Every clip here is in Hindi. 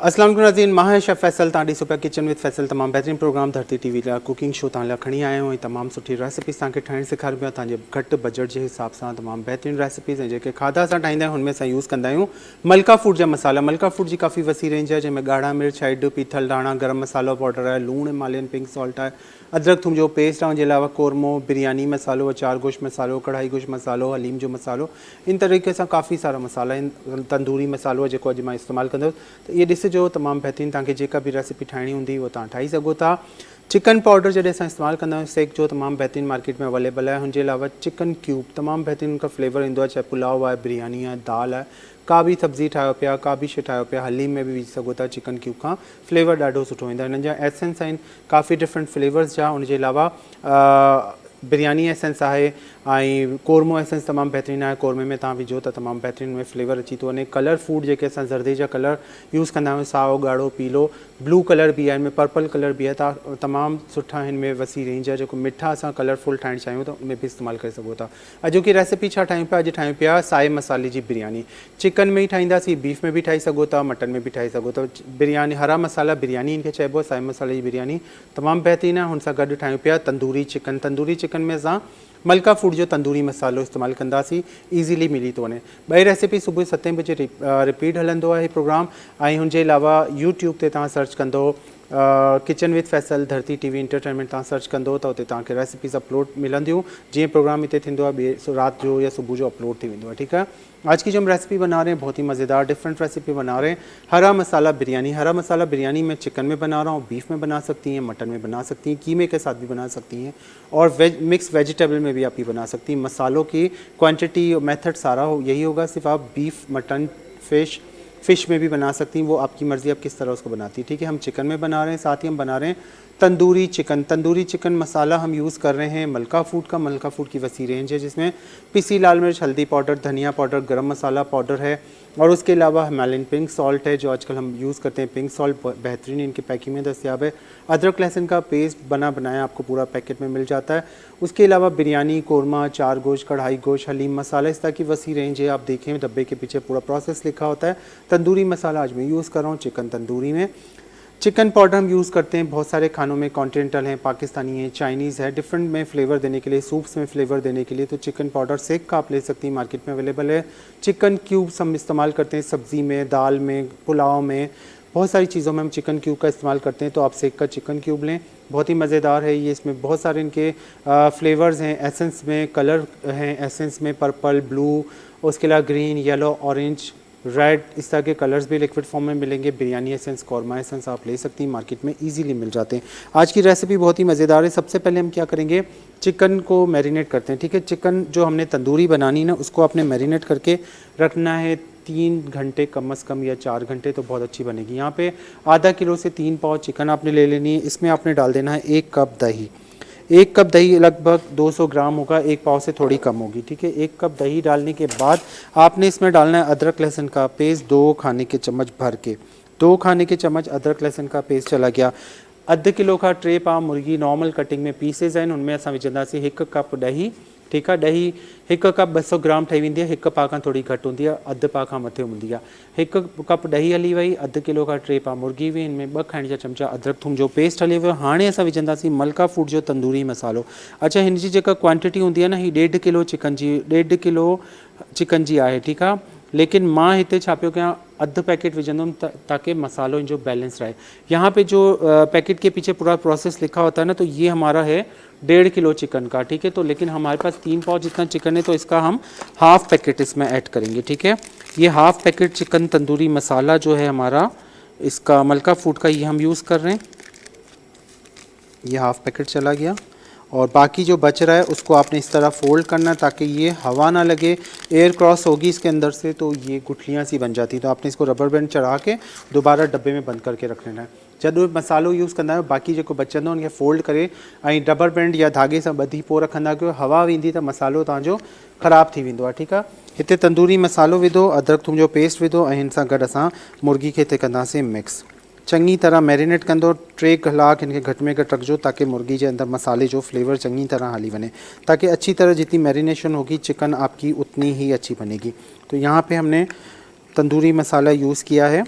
अस्सलाम वालेकुम नाज़रीन, मां शेफ़ फैसल ताड़ी सुपर किचन विद फैसल तमाम बेहतरीन प्रोग्राम धरती टीवी ला कुकिंग शो तां खणी आयो ऐं तमाम सुठी रेसिपीज़ तव्हांखे ठाहिण सेखारियो पिया तव्हांजे घटि बजट जे हिसाब सां तमाम बेहतरीन रेसिपीज़ ऐं जेके खाधा असां ठाहींदा आहियूं हुनमें असां यूज़ कंदा आहियूं मलका फूड जा मसाला। मलका फूड जी काफ़ी वसी रेंज है जंहिंमें ॻाढ़ा मिर्च, हैड, पीथल धाणा, गरम मसालो पाउडर है, लूण, हिमालयन पिंक सॉल्ट है, अदरक थूम जो पेस्ट है, उनके अलावा कोरमो, बिरयानी मसालो, अचार गोश्त मसालो, कढ़ाई गोश्त मसालो, हलीम जो मसालो, इन तरीक़े से काफ़ी सारा मसाला आहिनि। तंदूरी मसालो जेको अॼु मां इस्तेमालु कंदुसि, त इहे ॾिसिजो तमामु बहितरीनु तव्हांखे जेका बि रेसिपी ठाहिणी हूंदी उहो तव्हां ठाही सघो था। चिकन पाउडर जॾहिं असां इस्तेमालु कंदा आहियूं सेक जो तमामु बहितरीनु मार्केट में अवेलेबल आहे। हुनजे अलावा चिकन क्यूब तमामु बहितरीनु उनका फ्लेवर ईंदो आहे, चाहे पुलाव आहे, बिरयानी आहे, दाल आहे, का बि सब्ज़ी ठाहियो पिया, का बि शइ ठाहियो पिया, हलीम में बि विझी सघो था। चिकन क्यूब खां फ्लेवर ॾाढो सुठो ईंदो आहे। हिननि जा एसेंस आहिनि काफ़ी डिफरेंट फ्लेवर्स जा। उनजे अलावा बिरयानी एसेंस आहे ऐं कोरमो एसेंस तमामु बहितरीनु आहे। कोरमे में तव्हां विझो त तमामु बहितरीनु में फ्लेवर अची थो वञे। कलर फूड जेके असां ज़र्दे जा कलर यूज़ कंदा आहियूं, साओ, ॻाढ़ो, पीलो, ब्लू कलर बि आहे, हिन में पर्पल कलर बि आहे, तमामु सुठा हिन में वसी रेंज आहे। जेको मिठा असां कलरफुल ठाहिणु चाहियूं त उनमें बि इस्तेमालु करे सघो था। अॼु की रेसिपी छा ठाहियूं पिया? अॼु ठाहियूं पिया साए मसाले जी बिरयानी। चिकन में ई ठाहींदासीं, बीफ में बि ठाही सघो था, मटन में बि ठाही सघो था। बिरयानी हरा मसाला बिरयानी इनखे चइबो आहे, साए मसाले जी बिरयानी तमामु बहितरीनु आहे। हुन सां गॾु ठाहियूं पिया तंदूरी चिकन। तंदूरी चिकन में असां मलका फूड जो तंदूरी मसालो इस्तेमालु कंदासीं, ईज़िली मिली थो वञे। ॿई रेसिपी सुबुह 7 बजे रिपीट हलंदो आहे प्रोग्राम ऐं हुनजे अलावा यूट्यूब ते तव्हां सर्च कंदो किचन विद फैसल धरती टीवी एंटरटेनमेंट तव्हां सर्च कंदो त उते तव्हांखे रेसिपीज़ अपलोड मिलंदियूं। जीअं प्रोग्राम हिते थींदो आहे ॿिए राति जो या सुबुह जो अपलोड थी वेंदो आहे। ठीकु है। आज की जो हम रेसिपी बना रहे हैं बहुत ही मज़ेदार डिफरेंट रेसिपी बना रहे हैं। हरा मसाला बिरयानी। हरा मसाला बिरयानी में चिकन में बना रहा हूँ, बीफ में बना सकती हैं, मटन में बना सकती हैं, कीमे के साथ भी बना सकती हैं और मिक्स वेजिटेबल में भी आप ही बना सकती हैं। मसालों की क्वांटिटी मेथड सारा यही होगा, सिर्फ आप बीफ, मटन, फ़िश में भी बना सकती हैं, वो आपकी मर्ज़ी आप किस तरह उसको बनाती है। ठीक है। हम चिकन में बना रहे हैं, साथ ही हम बना रहे हैं तंदूरी चिकन। तंदूरी चिकन मसाला हम यूज़ कर रहे हैं मलका फूड का। मलका फूड की वसी रेंज है जिसमें पिसी लाल मिर्च, हल्दी पाउडर, धनिया पाउडर, गरम मसाला पाउडर है और उसके अलावा हिमालयन पिंक सॉल्ट है जो आजकल हम यूज़ करते हैं। पिंक सॉल्ट बेहतरीन इनकी पैकिंग में दस्तियाब है। अदरक लहसुन का पेस्ट बना बनाया आपको पूरा पैकेट में मिल जाता है। उसके अलावा बिरयानी, कोरमा, चार गोश्त, कढ़ाई गोश्त, हलीम मसाला, इस तरह की वसी रेंज है। आप देखें डब्बे के पीछे पूरा प्रोसेस लिखा होता है। तंदूरी मसाला आज मैं यूज़ कर रहा हूँ चिकन तंदूरी में। चिकन पाउडर हम यूज़ करते हैं बहुत सारे खानों में, कॉन्टिनेंटल हैं, पाकिस्तानी है, चाइनीज़ है, डिफरेंट में फ्लेवर देने के लिए, सूप्स में फ्लेवर देने के लिए। तो चिकन पाउडर सेक का आप ले सकती हैं, मार्केट में अवेलेबल है। चिकन क्यूब्स हम इस्तेमाल करते हैं सब्ज़ी में, दाल में, पुलाव में, बहुत सारी चीज़ों में हम चिकन क्यूब का इस्तेमाल करते हैं। तो आप सेक का चिकन क्यूब लें, बहुत ही मज़ेदार है ये। इसमें बहुत सारे इनके फ्लेवर्स हैं। एसेंस में कलर हैं, एसेंस में पर्पल, ब्लू, उसके अलावा ग्रीन, येलो, ऑरेंज, रेड, इस तरह के कलर्स भी लिक्विड फॉर्म में मिलेंगे। बिरयानी एसेंस, कौरमा एसेंस आप ले सकती हैं, मार्केट में इजीली मिल जाते हैं। आज की रेसिपी बहुत ही मज़ेदार है। सबसे पहले हम क्या करेंगे, चिकन को मैरिनेट करते हैं। ठीक है। चिकन जो हमने तंदूरी बनानी ना उसको आपने मैरिनेट करके रखना है 3 घंटे कम से कम या 4 घंटे, तो बहुत अच्छी बनेगी। यहाँ पे आधा किलो से 3 पाव चिकन आपने ले लेनी है। इसमें आपने डाल देना है 1 कप दही। 1 कप दही लगभग 200 ग्राम होगा, 1 पाव से थोड़ी कम होगी। ठीक है। 1 कप दही डालने के बाद आपने इसमें डालना है अदरक लहसुन का पेस्ट 2 खाने के चम्मच भर के। 2 खाने के चम्मच अदरक लहसुन का पेस्ट चला गया। अध किलो का टे पाव मुर्गी नॉर्मल कटिंग में पीसेस आहिनि, उनमें असां विझंदासीं 1 कप ॾही। ठीक है। ॾही 1 कप 200 ग्राम ठही वेंदी आहे, 1 पाव खां थोड़ी घटि हूंदी आहे, अधु पाव खां मथे हूंदी आहे। 1 कप ॾही हली वई, अध किलो का टे पाव मुर्गी हुई, इनमें 2 खाइण जा चमचा अदरक थूम जो पेस्ट हली वियो। हाणे असां विझंदासीं मलका फूड जो तंदूरी मसालो। अच्छा, हिन जी जेका क्वांटिटी हूंदी आहे न, ही 1.5 किलो चिकन जी, 1.5 किलो चिकन जी आहे। ठीक है। लेकिन मां हिते छा पियो कयां, अधु पैकेट विझंदुमि ताकि मसालो इन जो बैलेंस रहे। यहाँ पे जो पैकेट के पीछे पूरा प्रोसेस लिखा होता है ना, तो ये हमारा है 1.5 किलो चिकन का। ठीक है। तो लेकिन हमारे पास 3 पाव जितना चिकन है, तो इसका हम हाफ पैकेट इसमें ऐड करेंगे। ठीक है। ये half packet chicken tandoori masala जो है हमारा, इसका मलका फूड का, ये हम यूज़ कर रहे हैं। ये हाफ पैकेट चला गया और बाकी जो बच रहा है उसको आपने इस तरह फोल्ड करना है ताकि ये हवा ना लगे, एयर क्रॉस होगी इसके अंदर से तो ये गुठलियाँ सी बन जाती। तो आपने इसको रबर बैंड चढ़ा के दोबारा डब्बे में बंद करके रख लेना है। जब मसालो यूज़ कंदा आहियो, बाकी जो बचंदो उनखे फोल्ड करे ऐं रबर बैंड या धागे सां ॿधी पोइ रखंदा कयो। हवा वेंदी त मसालो तव्हांजो ख़राब थी वेंदो आहे। ठीकु आहे। हिते तंदूरी मसालो विधो, अदरक थूम जो पेस्ट विधो ऐं हिन सां गॾु असां मुर्गी खे हिते कंदासीं मिक्स। चंगी तरह मैरिनेट कंदो, 3 कलाक इनके घट में घट रखो ताकि मुर्गी के अंदर मसाले जो फ्लेवर चंगी तरह हली बने, ताकि अच्छी तरह जितनी मैरिनेशन होगी चिकन आपकी उतनी ही अच्छी बनेगी। तो यहाँ पे हमने तंदूरी मसाला यूज़ किया है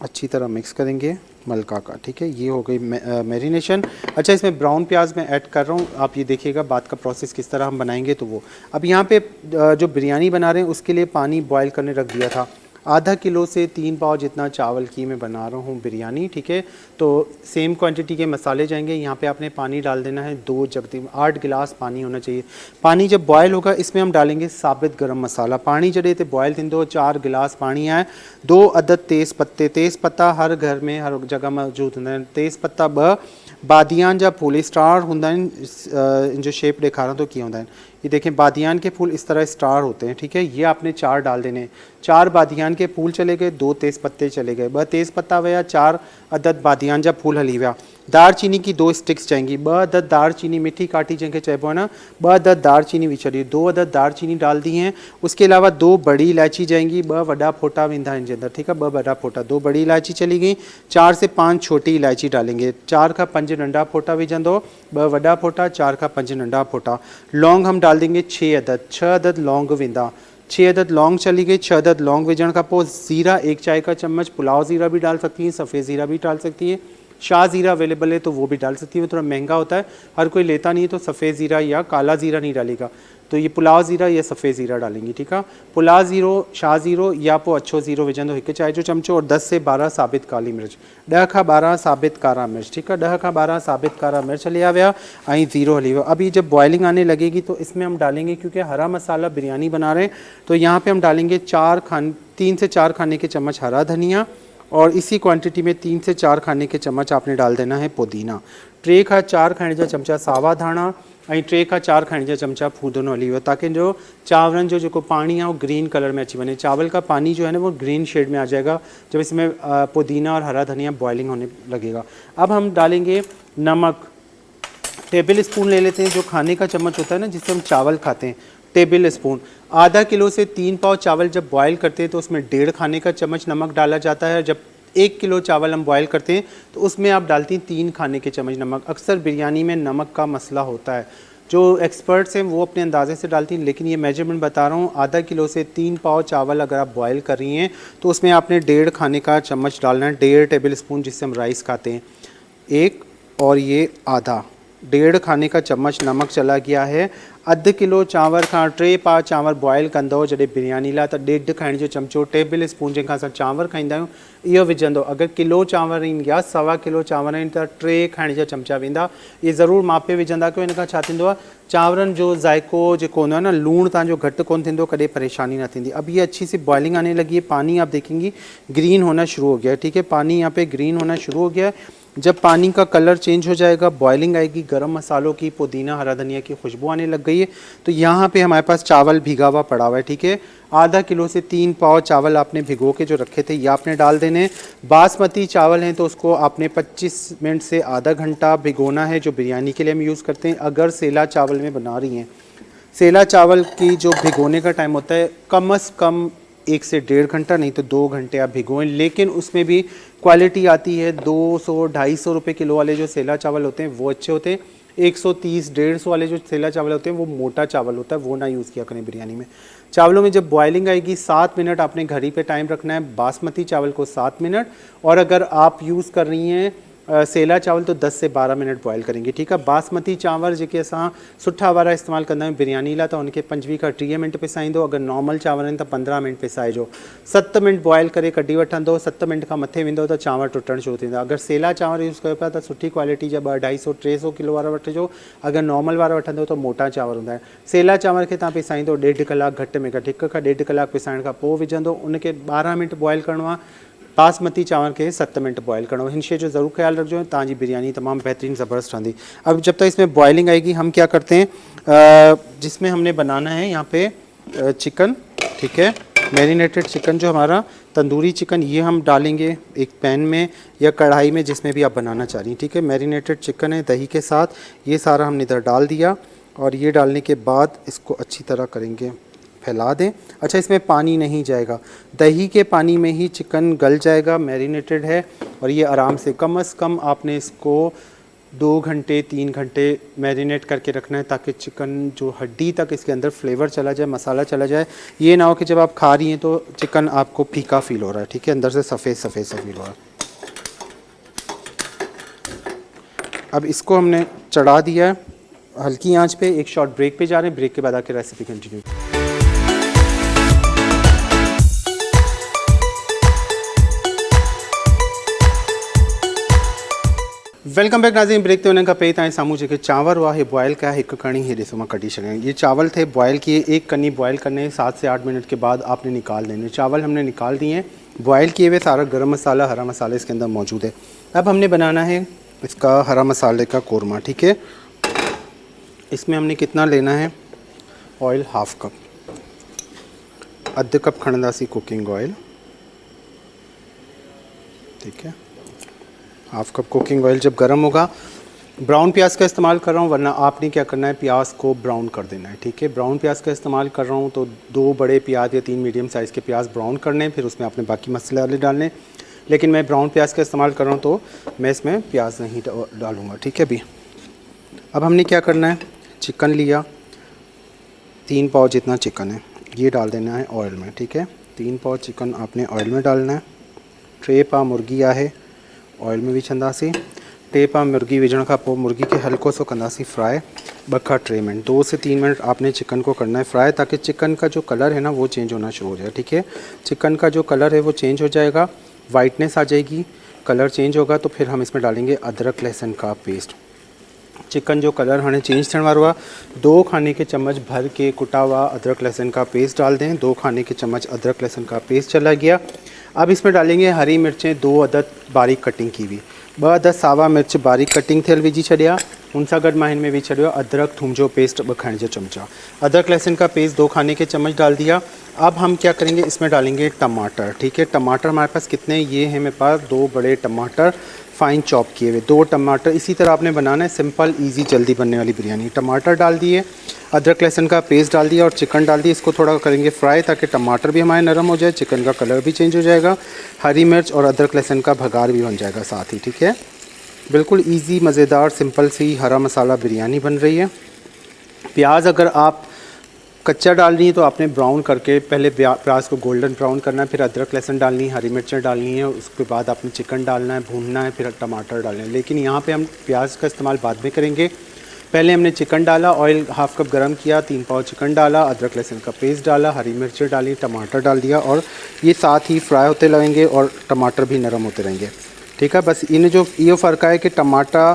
अच्छी तरह मिक्स करेंगे मलका का, ठीक है। ये हो गई मैरिनेशन। अच्छा, इसमें ब्राउन प्याज मैं ऐड कर रहा हूँ, आप ये देखिएगा बाद का प्रोसेस किस तरह हम बनाएंगे। तो वो अब यहाँ पे जो बिरयानी बना रहे हैं उसके लिए पानी बॉयल करने रख दिया था। आधा किलो से 3 पाव जितना चावल की मैं बना रहा हूँ बिरयानी, ठीक है। तो सेम क्वांटिटी के मसाले जाएंगे। यहाँ पे आपने पानी डाल देना है 2 जग, 8 गिलास पानी होना चाहिए। पानी जब बॉयल होगा इसमें हम डालेंगे साबित गरम मसाला। पानी जड़े थे बॉयल थी 4 गिलास पानी आए। 2 अदद तेज़ पत्ते, तेज़ पत्ता हर घर में हर जगह मौजूद हूंदा आहिनि। तेज़ पत्ता 2 बादियान जा फूल स्टार हूंदा आहिनि, इन जो शेप ॾेखारां थो कीअं हूंदा आहिनि। ये देखें बादियान के फूल इस तरह स्टार होते हैं, ठीक है। ये आपने 4 डाल देने। 4 बादियान के फूल चले गए, 2 तेज़ पत्ते चले गए, 2 तेज़ पत्ता वया, 4 अदद बादियान जा फूल हली विया। दार चीनी की 2 स्टिक्स जाएंगी। 2 अदद दार चीनी मिठी काटी जैसे चइबो आहे न, 2 अदद दार चीनी विछड़ी, 2 अदद दार चीनी डाल दी हैं। उसके अलावा 2 बड़ी इलायची जाएंगी, 2 वॾा फोटा वेंदा आहिनि जे अंदर, ठीक है। 2 वॾा फोटा, 2 बड़ी इलायची चली गई। 4 से 5 छोटी इलायची डालेंगे। 4 का 5 नंढा फोटा विझंदो, 2 वॾा फोटा, 4 का 5 नंढा फोटा। लौंग हम डाल देंगे 6 अदद, 6 अदद लौंग वेंदा। 6 अदद लौंग चली गई। 6 अदद लौंग विझण खां पोइ ज़ीरा 1 चाय का चम्मच, पुलाव ज़ीरा भी डाल सकती हैं, सफ़ेद ज़ीरा भी डाल सकती हैं। शाह ज़ीरा अवेलेबल है तो वो भी डाल सकती है, वो थोड़ा महंगा होता है, हर कोई लेता नहीं है, तो सफ़ेद ज़ीरा या काला ज़ीरा नहीं डालेगा। तो ये पुलाव ज़ीरा या सफ़ेद ज़ीरा डालेंगी, ठीक है। पुलाव ज़ीरो, शाह ज़ीरो या पोइ अच्छो ज़ीरो विझंदो 1 चाय जो चमचो, और 10 से 12 साबित काली मिर्च, 10 खां 12 साबित कारा मिर्च, ठीक है। 10 खां 12 साबित कारा मिर्च लिया हुआ ऐं ज़ीरो हली वियो। अभी जब बॉइलिंग आने लगेगी तो इसमें हम डालेंगे, क्योंकि हरा मसाला बिरयानी बना रहे हैं, तो यहाँ पे हम डालेंगे 3 से 4 खाने के चम्मच हरा धनिया, और इसी क्वांटिटी में 3 से 4 खाने के चम्मच आपने डाल देना है पुदीना। 3 खां 4 खाने जा चमचा सावा धाणा ऐं 3 खां 4 खाने जा चमचा फूदनो हली वियो, ताकि जो चावरनि जो जेको पानी है वो ग्रीन कलर में अच्छी बने। चावल का पानी जो है ना वो ग्रीन शेड में आ जाएगा जब इसमें पुदीना और हरा धनिया बॉइलिंग होने लगेगा। अब हम डालेंगे नमक, टेबल स्पून ले लेते हैं, जो खाने का चम्मच होता है ना जिससे हम चावल खाते हैं, टेबल स्पून। आधा किलो से 3 पाव चावल जब बॉयल करते हैं तो उसमें 1.5 खाने का चम्मच नमक डाला जाता है। जब 1 किलो चावल हम बॉयल करते हैं तो उसमें आप डालती हैं 3 खाने के चम्मच नमक। अक्सर बिरयानी में नमक का मसला होता है, जो एक्सपर्ट्स हैं वो अपने अंदाजे से डालती हैं, लेकिन ये मेजरमेंट बता रहा हूँ। आधा किलो से 3 पाव चावल अगर आप बॉयल कर रही हैं तो उसमें आपने 1.5 खाने का चम्मच डालना है, 1.5 टेबल स्पून जिससे हम राइस खाते हैं, 1 और ये आधा, 1.5 खाने का चम्मच नमक चला गया है। अधु किलो चांवर खां 3 पाव चांवर बॉयल कंदो जॾहिं बिरयानी लाइ, त 1.5 खाइण जो चमचो टेबल स्पून जंहिंखां असां चांवर खाईंदा आहियूं इहो विझंदो। अगरि किलो चांवर आहिनि या 1.25 किलो चांवर आहिनि त 3 खाइण जा चमचा वेंदा। इहे ज़रूरु मापे विझंदा, कयो हिन खां छा थींदो आहे, चांवरनि जो ज़ाइको जेको हूंदो आहे न, लूणु तव्हांजो घटि कोन थींदो, कॾहिं परेशानी न थींदी। अब ये अच्छी सी बॉइलिंग आने लगी है, पानी आप देखेंगी ग्रीन होना शुरू हो गया है, ठीक है। पानी यहाँ पे ग्रीन होना शुरू हो गया है। जब पानी का कलर चेंज हो जाएगा, बॉइलिंग आएगी, गरम मसालों की, पुदीना हरा धनिया की खुशबू आने लग गई है, तो यहाँ पे हमारे पास चावल भिगा हुआ पड़ा हुआ है, ठीक है। आधा किलो से 3 पाव चावल आपने भिगो के जो रखे थे ये आपने डाल देने। बासमती चावल हैं तो उसको आपने 25 मिनट से आधा घंटा भिगोना है, जो बिरयानी के लिए हम यूज़ करते हैं। अगर सेला चावल में बना रही हैं, सेला चावल की जो भिगोने का टाइम होता है कम से कम 1 से 1.5 घंटा, नहीं तो 2 घंटे आप भिगोएं। लेकिन उसमें भी क्वालिटी आती है, 200-250 रुपये किलो वाले जो सेला चावल होते हैं वो अच्छे होते हैं। 130-150 वाले जो सेला चावल होते हैं वो मोटा चावल होता है, वो ना यूज़ किया करें बिरयानी में। चावलों में जब बॉइलिंग आएगी 7 मिनट आपने घड़ी पे टाइम रखना है, बासमती चावल को 7 मिनट, और अगर आप यूज़ कर रही हैं सेला चावल तो 10 से 12 मिनट बॉयल करेंगे, ठीक है। बासमती चांवर जेके असां सुठा वारा इस्तेमालु कंदा आहियूं बिरयानी लाइ, त उनखे 25 खां 30 मिनट पिसाईंदो। अगर नॉर्मल चांवर आहिनि त 15 मिनट पिसाइजो। 7 मिनट बॉयल करे कढी वठंदो, 7 मिनट खां मथे वेंदो त चांवर टुटणु शुरू थींदा। अगर सेला चांवर यूज़ कयो पिया त सुठी क्वालिटी जा 200-250-300 किलो वारा वठिजो। अगर नॉर्मल वारा वठंदो त मोटा चांवर हूंदा आहिनि। सेला चांवर खे तव्हां पिसाईंदो 1.5 कलाक, घटि में घटि 1 खां 1.5 कलाक पिसाइण खां पोइ विझंदो, उनखे 12 मिनट बॉयल करिणो आहे। बासमती चावल के 7 मिनट बॉयल करना हो। इन शे जो ज़रूर ख्याल रखो, ताजी बिरयानी तमाम बेहतरीन ज़बरदस्त रहती। अब जब तक इसमें बॉइलिंग आएगी हम क्या करते हैं, जिसमें हमने बनाना है यहाँ पे चिकन, ठीक है। मैरिनेटेड चिकन जो हमारा तंदूरी चिकन, ये हम डालेंगे एक पैन में या कढ़ाई में, जिसमें भी आप बनाना चाह रही हैं, ठीक है। मैरिनेटेड चिकन है दही के साथ, ये सारा हमने इधर डाल दिया, और ये डालने के बाद इसको अच्छी तरह करेंगे, फैला दें। अच्छा, इसमें पानी नहीं जाएगा, दही के पानी में ही चिकन गल जाएगा, मैरिनेटेड है, और ये आराम से कम आपने इसको 2 घंटे 3 घंटे मैरिनेट करके रखना है ताकि चिकन जो हड्डी तक इसके अंदर फ्लेवर चला जाए, मसाला चला जाए। ये ना हो कि जब आप खा रही हैं तो चिकन आपको फीका फील हो रहा है, ठीक है, अंदर से सफ़ेद सफ़ेद सा फील हो रहा है। अब इसको हमने चढ़ा दिया है हल्की आंच पे। एक शॉर्ट ब्रेक पे जा रहे हैं, ब्रेक के बाद आके रेसिपी कंटिन्यू। वेलकम बैक नाज़रीन। ब्रेक ते उन्हनि खां पहिरीं तव्हांजे साम्हूं जेके चांवर हुआ हे बॉयल कया, हिकु कणी हे ॾिसो मां कढी छॾिया। ये चावल थे बॉयल किए, एक कनी बॉयल करने 7 से 8 मिनट के बाद आपने निकाल देने। चावल हमने निकाल दिए हैं बॉयल किए हुए, सारा गरम मसाला हरा मसाला इसके अंदर मौजूद है। अब हमने बनाना है इसका हरा मसाले का कोरमा, ठीक है। इसमें हमने कितना लेना है, ऑयल हाफ कप, अधु कप खणंदासीं कुकिंग ऑयल, ठीक है। हाफ कप कुकिंग ऑयल जब गर्म होगा, ब्राउन प्याज का इस्तेमाल कर रहा हूँ, वरना आपने क्या करना है प्याज को ब्राउन कर देना है, ठीक है। ब्राउन प्याज का इस्तेमाल कर रहा हूँ तो 2 बड़े प्याज या 3 मीडियम साइज़ के प्याज ब्राउन करने हैं, फिर उसमें आपने बाकी मसाले डालने। लेकिन मैं ब्राउन प्याज का इस्तेमाल कर रहा हूँ तो मैं इसमें प्याज नहीं डालूँगा, ठीक है। अभी अब हमने क्या करना है, चिकन लिया, 3 पाव जितना चिकन है ये डाल देना है ऑयल में, ठीक है। 3 पाव चिकन आपने ऑयल में डालना है। 3 पाव मुर्गी आहे ऑयल में विझंदासीं। 3 पाव मुर्गी विझण खां पोइ मुर्गी के हल्को सो कंदासीं फ्राई 2 खां 3 मिनट, 2 से 3 मिनट आपने चिकन को करना है फ्राई, ताकि चिकन का जो कलर है ना वो चेंज होना शुरू हो जाए, ठीक है। चिकन का जो कलर है वो चेंज हो जाएगा, वाइटनेस आ जाएगी, कलर चेंज होगा तो फिर हम इसमें डालेंगे अदरक लहसुन का पेस्ट। चिकन जो कलर हाणे चेंज थियण वारो आहे, 2 खाने के चम्मच भर के कुटा हुआ अदरक लहसुन का पेस्ट डाल दें। 2 खाने के चम्मच अदरक लहसुन का पेस्ट चला गया। अब इसमें डालेंगे हरी मिर्चें 2 अदद बारीक कटिंग की हुई, 2 अदद सावा मिर्च बारीक कटिंग थियल विझी छॾिया। उन सां गॾु मां हिन में विझी छॾियो अदरक थूम जो पेस्ट 2 खाने जा चमचा, अदरक लहसुन का पेस्ट 2 खाने के चम्मच डाल दिया। अब हम क्या करेंगे, इसमें डालेंगे टमाटर, ठीक है। टमाटर हमारे पास कितने, ये है मेरे पास 2 बड़े टमाटर फाइन चॉप किए हुए, 2 टमाटर। इसी तरह आपने बनाना है, सिंपल इजी जल्दी बनने वाली बिरयानी। टमाटर डाल दिए, अदरक लहसुन का पेस्ट डाल दिया और चिकन डाल दिया। इसको थोड़ा करेंगे फ्राई ताकि टमाटर भी हमारे नरम हो जाए, चिकन का कलर भी चेंज हो जाएगा, हरी मिर्च और अदरक लहसुन का भगार भी बन जाएगा साथ ही, ठीक है। बिल्कुल इजी मज़ेदार सिंपल सी हरा मसाला बिरयानी बन रही है। प्याज अगर आप कच्चा डाल रही है तो आपने ब्राउन करके पहले प्याज को गोल्डन ब्राउन करना है, फिर अदरक लहसुन डालनी है, हरी मिर्चें डालनी है, उसके बाद आपने चिकन डालना है, भूनना है, फिर टमाटर डालना है। लेकिन यहाँ पे हम प्याज का इस्तेमाल बाद में करेंगे। पहले हमने चिकन डाला, ऑयल हाफ कप गरम किया, 3 पाव चिकन डाला, अदरक लहसुन का पेस्ट डाला, हरी मिर्चें डाली, टमाटर डाल दिया और ये साथ ही फ्राई होते रहेंगे और टमाटर भी नरम होते रहेंगे, ठीक है। बस इन जो इहो फ़र्क़ु आहे कि टमाटा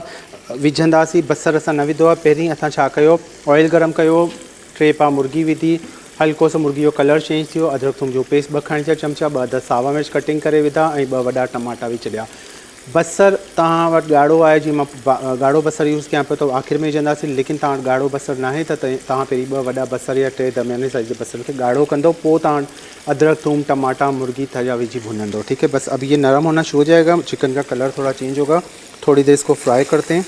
विझंदासीं, बसर असां न विधो आहे। पहिरीं असां छा कयो, ऑयल गरम कयो, 3 पाव मुर्गी विधी, हल्को सो मुर्गी जो कलर चेंज थियो, अदरक थूम जो पेस्ट 2 खाने जा चमचा, 2 अदद सावा मिर्च कटिंग करे विधा ऐं 2 वॾा टमाटा विझी छॾिया। बसर तव्हां वटि ॻाढ़ो आहे, जीअं मां ॻाढ़ो बसर यूज़ कयां पियो त आख़िर में विझंदासीं। लेकिन तव्हां वटि ॻाढ़ो बसर न आहे त तव्हां पहिरीं 2 वॾा बसर या 3 दरमियाने साइज़ जे बसर खे ॻाढ़ो कंदो, पोइ तव्हां अदरक थूम टमाटा मुर्गी थजा विझी भुनंदो, ठीक है। बस अब ये नरम होना शुरू हो जाएगा, चिकन का कलर थोड़ा चेंज होगा, थोड़ी देर इसको फ्राई करते हैं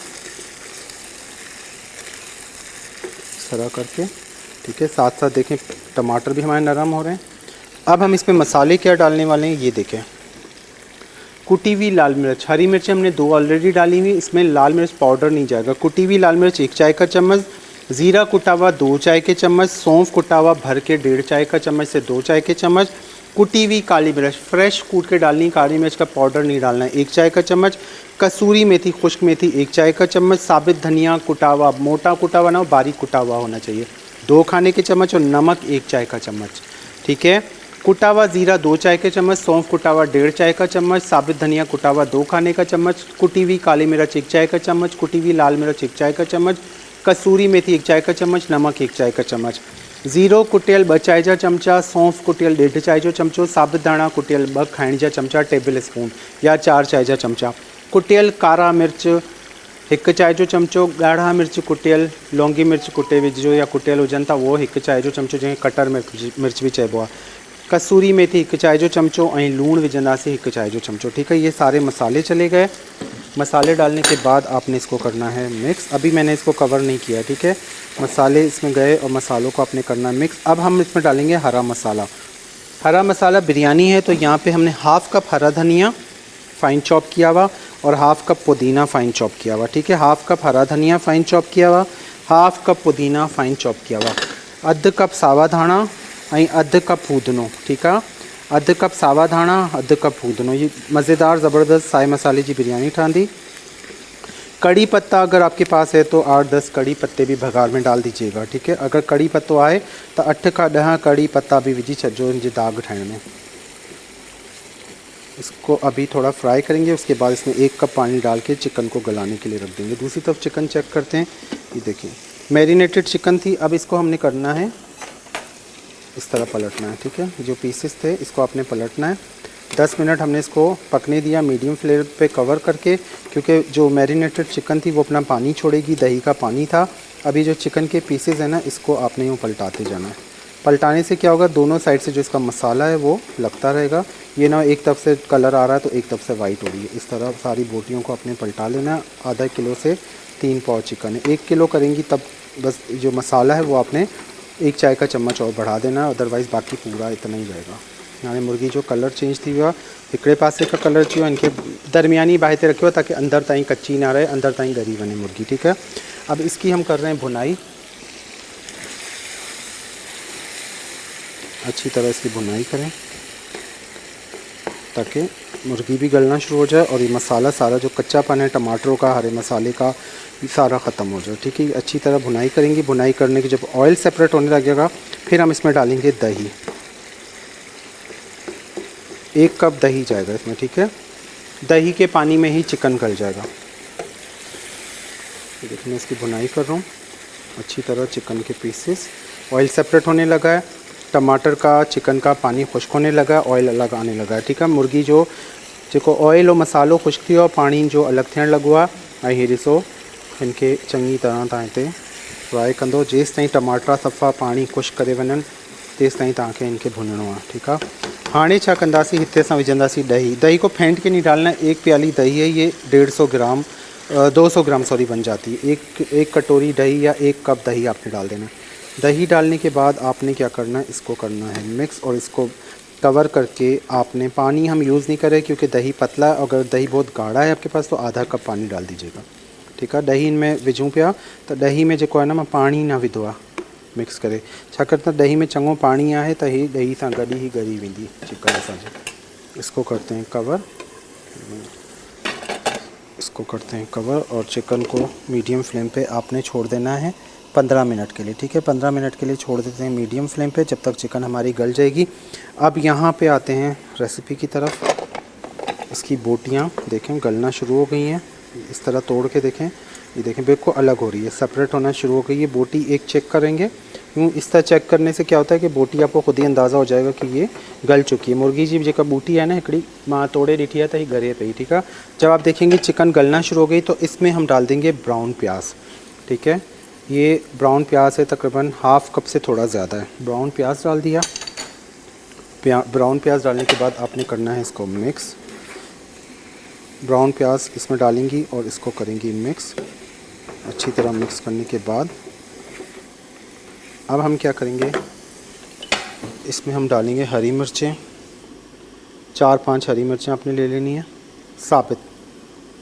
इस तरह करके, ठीक है। साथ साथ देखें टमाटर भी हमारे नरम हो रहे हैं। अब हम इसमें मसाले क्या डालने वाले हैं, ये देखें। कुटी हुई लाल मिर्च, हरी मिर्च हमने 2 ऑलरेडी डाली हुई, इसमें लाल मिर्च पाउडर नहीं जाएगा। कुटी हुई लाल मिर्च 1 चाय का चम्मच, ज़ीरा कुटा हुआ 2 चाय के चम्मच, सौंफ कुटा हुआ भर के 1.5 चाय का चम्मच से 2 चाय के चम्मच, कुटी हुई काली मिर्च फ्रेश कूट के डालनी, काली मिर्च का पाउडर नहीं डालना है, 1 चाय का चम्मच, कसूरी मेथी खुश्क मेथी 1 चाय का चम्मच, साबित धनिया कुटा हुआ, मोटा कुटा हुआ ना बारीक कुटा हुआ होना चाहिए, 2 खाने के चम्मच और नमक 1 चाय का चम्मच, ठीक है। कुटा हुआ ज़ीरा 2 चाय के चम्मच, सौंफ कुटा हुआ 1.5 चाय का चम्मच, साबित धनिया कुटा हुआ 2 खाने का चम्मच, कुटी हुई काली मिर्च 1 चाय का चम्मच, कुटी हुई लाल मिर्च 1 चाय का चम्मच, कसूरी मेथी 1 चाय का चम्मच, नमक 1 चाय का चम्मच, ज़ीरो कुटियल 2 चाय जा चमचा, सौंफ कुटियल 1.5 चाय जो चमचो, साबित दाणा कुटियल 2 खाइण जा चमचा टेबल स्पून या 4 चाय जा चमचा, कुटियल कारा मिर्च 1 चाय जो चमचो, ॻाढ़ा मिर्च कुटियल, लौंगी मिर्च कुटे विझो या कुटियल हुजनि था वो 1 चाय जो चमचो, जंहिंखे कटर मिर्च भी चइबो आहे, कसूरी मेथी 1 चाय जो चमचो ऐं लूण विझंदासीं 1 चाय जो चमचो, ठीक है। ये सारे मसाले चले गए। मसाले डालने के बाद आपने इसको करना है मिक्स। अभी मैंने इसको कवर नहीं किया, ठीक है। मसाले इसमें गए और मसालों को आपने करना है मिक्स। अब हम इसमें डालेंगे हरा मसाला। हरा मसाला बिरयानी है तो यहाँ पे हमने हाफ कप हरा धनिया फाइन चॉप किया हुआ, और हाफ़ कप पुदीना फ़ाइन चॉप किया हुआ, ठीक है। हाफ़ कप हरा धनिया फ़ाइन चॉप किया हुआ, हाफ़ कप पुदीना फ़ाइन चॉप किया हुआ, अधु कप सावा धाणा ऐं अधु कप फूदनो, ठीक है। अधु कप सावा धाणा, अधु कप फूदनो। ये मज़ेदार ज़बरदस्त साए मसाले की बिरयानी ठहंदी। कड़ी पत्ता अगर आपके पास है तो 8-10 कड़ी पत्ते भी भगार में डाल दीजिएगा, ठीक है। अगर कड़ी पत्तो आए तो 8 का 10 कड़ी पत्ता भी विझी छो इन दाग ठाइण में। इसको अभी थोड़ा फ्राई करेंगे, उसके बाद इसमें 1 कप पानी डाल के चिकन को गलाने के लिए रख देंगे। दूसरी तरफ चिकन चेक करते हैं। ये देखिए मैरिनेटेड चिकन थी। अब इसको हमने करना है इस तरह पलटना है, ठीक है। जो पीसेस थे इसको आपने पलटना है। 10 मिनट हमने इसको पकने दिया मीडियम फ्लेम पे कवर करके, क्योंकि जो मैरिनेटेड चिकन थी वो अपना पानी छोड़ेगी, दही का पानी था। अभी जो चिकन के पीसेस हैं ना, इसको आपने यूँ पलटाते जाना है। पलटाने से क्या होगा, दोनों साइड से जो इसका मसाला है वो लगता रहेगा। ये ना एक तरफ से कलर आ रहा है तो एक तरफ से वाइट हो रही है। इस तरह सारी बोटियों को आपने पलटा लेना है। आधा किलो से 3 पाव चिकन है। 1 किलो करेंगी तब बस जो मसाला है वो आपने 1 चाय का चम्मच और बढ़ा देना है, अदरवाइज़ बाकी पूरा इतना ही जाएगा। यानी मुर्गी जो कलर चेंज थी हुआ, हिकड़े पासे का कलर थी हुआ, इनके दरमियानी बाहिते रखियो ताकि अंदर ताईं कच्ची ना रहे, अंदर ताईं गरी बने मुर्गी, ठीक है। अब इसकी हम कर रहे हैं भुनाई। अच्छी तरह इसकी भुनाई करें ताकि मुर्गी भी गलना शुरू हो जाए और ये मसाला सारा जो कच्चापन है टमाटरों का, हरे मसाले का, ये सारा ख़त्म हो जाए, ठीक है। अच्छी तरह भुनाई करेंगी। भुनाई करने के जब ऑयल सेपरेट होने लगेगा फिर हम इसमें डालेंगे दही। 1 कप दही जाएगा इसमें, ठीक है। दही के पानी में ही चिकन गल जाएगा। देखिए मैं इसकी भुनाई कर रहा हूँ अच्छी तरह। चिकन के पीसेस ऑयल सेपरेट होने लगा है, टमाटर का चिकन का पानी खुश्क होने लगा, ऑयल अलग आने लगा है, ठीक है। मुर्गी जो ऑयल और मसालो खुश्क थी और पानी जो अलग थियण लॻो आहे। ऐं हीअ ॾिसो इनके चङी तरह तव्हां हिते फ्राई कंदो जेसि ताईं टमाटा सफ़ा पानी खुश्क करे वञनि तेसि ताईं तव्हांखे इनके भुनणो आहे, ठीक है। हाणे छा कंदासीं, हिते असां विझंदासीं दही। दही को फेंट के नहीं डालना है। 1 प्याली दही है, ये 150 ग्राम 200 ग्राम सॉरी बन जाती है। एक कटोरी दही या 1 कप दही आपने डाल देना। दही डालने के बाद आपने क्या करना है, इसको करना है मिक्स और इसको कवर करके आपने पानी हम यूज़ नहीं करें क्योंकि दही पतला है। अगर दही बहुत गाढ़ा है आपके पास तो आधा कप पानी डाल दीजिएगा, ठीक है। दही इनमें विझूं पिया तो दही में जो है ना मैं पानी ना विधो आहे मिक्स करे, छाकाणि त दही में चङो पानी आहे त ही दही सां गॾु ही ॻरी वेंदी चिकन असांजी। इसको करते हैं कवर, इसको करते हैं कवर और चिकन को मीडियम फ्लेम पे आपने छोड़ देना है 15 मिनट के लिए, ठीक है। 15 मिनट के लिए छोड़ देते हैं मीडियम फ्लेम पे जब तक चिकन हमारी गल जाएगी। अब यहाँ पे आते हैं रेसिपी की तरफ। इसकी बोटियाँ देखें गलना शुरू हो गई हैं। इस तरह तोड़ के देखें, ये देखें बिल्कुल अलग हो रही है, सेपरेट होना शुरू हो गई है। बोटी एक चेक करेंगे, यूँ इस तरह चेक करने से क्या होता है कि बोटी आपको खुद ही अंदाज़ा हो जाएगा कि ये गल चुकी है। मुर्गी जी जेका बूटी है ना हिकड़ी मां तोड़े ॾिठी है तो ही गरे पई, ठीक है। जब आप देखेंगे चिकन गलना शुरू हो गई तो इसमें हम डाल देंगे ब्राउन प्याज, ठीक है। ये ब्राउन प्याज है तकरीबन हाफ़ कप से थोड़ा ज़्यादा है। ब्राउन प्याज डाल दिया। ब्राउन प्याज डालने के बाद आपने करना है इसको मिक्स। ब्राउन प्याज इसमें डालेंगी और इसको करेंगी मिक्स। अच्छी तरह मिक्स करने के बाद अब हम क्या करेंगे, इसमें हम डालेंगे हरी मिर्चें। 4-5 हरी मिर्चें आपने ले लेनी है साबित,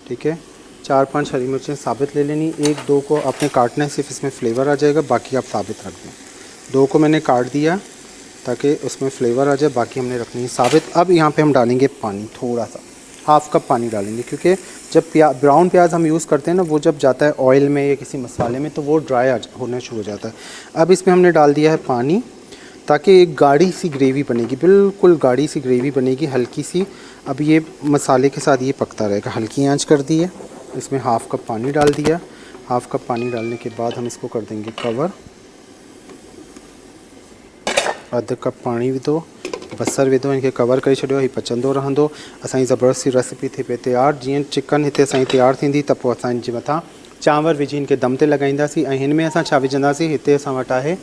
ठीक है। 4-5 हरी मिर्चें साबित ले लेनी। 1-2 को आपने काटना है, सिर्फ इसमें फ्लेवर आ जाएगा, बाकी आप साबित रख दें। 2 को मैंने काट दिया ताकि उसमें फ्लेवर आ जाए, बाकी हमने रखनी है साबित। अब यहाँ पे हम डालेंगे पानी, थोड़ा सा हाफ़ कप पानी डालेंगे क्योंकि जब ब्राउन प्याज हम यूज़ करते हैं ना वो जब जाता है ऑयल में या किसी मसाले में तो वो ड्राई होना शुरू हो जाता है। अब इसमें हमने डाल दिया है पानी ताकि एक गाढ़ी सी ग्रेवी बनेगी, बिल्कुल गाढ़ी सी ग्रेवी बनेगी हल्की सी। अब ये मसाले के साथ ये पकता रहेगा। हल्की आंच कर दी है, इसमें हाफ़ कप पानी डाल दिया। हाफ़ कप पानी डालने के बाद हम इसको कर देंगे कवर। अधु कप पानी विधो, बसर विधो, इनके कवर करे छॾियो। ही पचंदो रहंदो। असांजी ज़बरदस्त सी रेसिपी थी पे तैयार। जीअं चिकन हिते असांजी तैयार थींदी त पोइ असां इनजे मथां चांवर विझी इनके दम ते लॻाईंदासीं। ऐं हिन में असां छा विझंदासीं, हिते असां वटि आहे